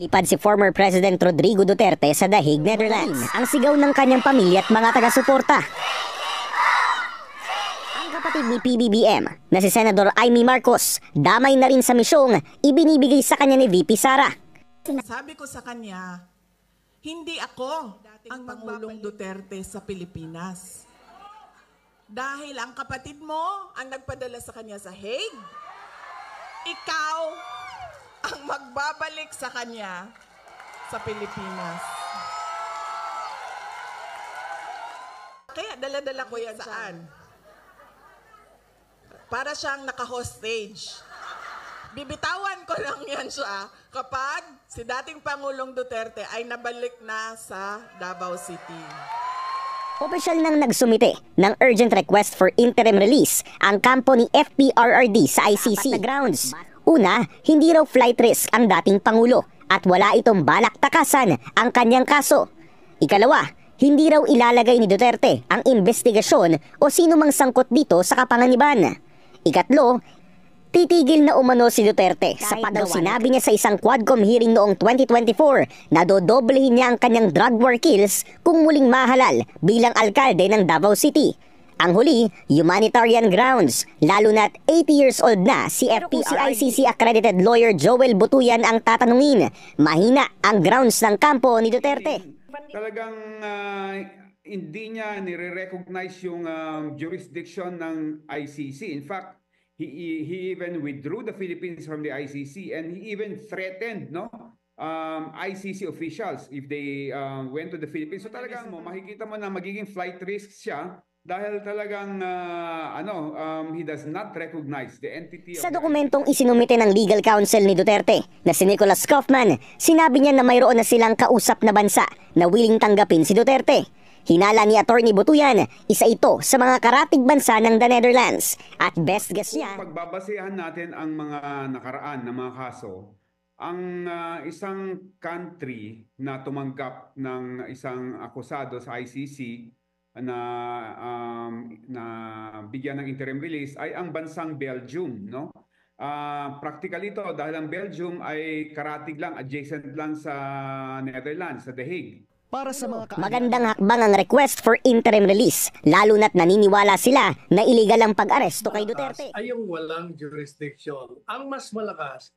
Lipad si former President Rodrigo Duterte sa The Hague, Netherlands. Ang sigaw ng kanyang pamilya at mga taga-suporta. Ang kapatid ni PBBM na si Senador Amy Marcos, damay na rin sa misyong ibinibigay sa kanya ni VP Sara. Sabi ko sa kanya, hindi ako ang Pangulong Duterte sa Pilipinas. Dahil ang kapatid mo ang nagpadala sa kanya sa Hague, ikaw ang magbabalik sa kanya sa Pilipinas. Kaya dala-dala ko yan saan? Para siyang naka-hostage. Bibitawan ko lang yan siya kapag si dating Pangulong Duterte ay nabalik na sa Davao City. Opisyal nang nagsumite ng urgent request for interim release ang kampo ni FPRRD sa ICC na grounds. Una, hindi raw flight risk ang dating Pangulo at wala itong balak takasan ang kanyang kaso. Ikalawa, hindi raw ilalagay ni Duterte ang investigasyon o sino mang sangkot dito sa kapanganiban. Ikatlo, titigil na umano si Duterte sapat daw sinabi niya sa isang Quadcom hearing noong 2024 na dodoblehin niya ang kanyang drug war kills kung muling mahalal bilang alkalde ng Davao City. Ang huli, humanitarian grounds, lalo na't 80 years old na si FPRRD accredited lawyer Joel Butuyan ang tatanungin. Mahina ang grounds ng kampo ni Duterte. Talagang hindi niya nire-recognize yung jurisdiction ng ICC. In fact, he even withdrew the Philippines from the ICC and he even threatened ICC officials if they went to the Philippines. So talagang makikita mo na magiging flight risk siya dahil talagang he does not recognize the entity of Sa dokumentong isinumite ng legal counsel ni Duterte na si Nicholas Kaufman, sinabi niya na mayroon na silang kausap na bansa na willing tanggapin si Duterte. Hinala ni Attorney Butuyan, isa ito sa mga karatig bansa ng the Netherlands at best guess niya. Pagbabasehan natin ang mga nakaraan na mga kaso, ang isang country na tumanggap ng isang akusado sa ICC na bigyan ng interim release ay ang bansang Belgium, no? Practically ito dahil ang Belgium ay karatig lang, adjacent lang sa Netherlands, sa The Hague. Para sa mga Magandang hakbang ang request for interim release, lalo na't naniniwala sila na iligal ang pag-aresto kay Duterte. Ay yung walang jurisdiction. Ang mas malakas,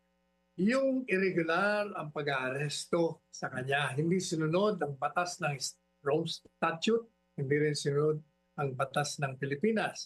yung irregular ang pag-aaresto sa kanya. Hindi sinunod ang batas ng Rome Statute, hindi rin sinunod ang batas ng Pilipinas.